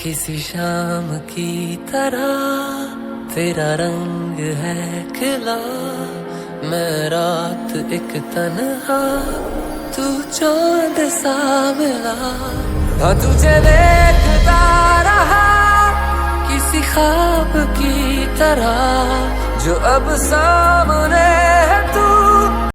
किसी शाम की तरह तेरा रंग है खिला, मैं रात एक तन्हा, तू चांद सा मिला। हाँ तुझे देखता रहा किसी ख्वाब की तरह, जो अब सामने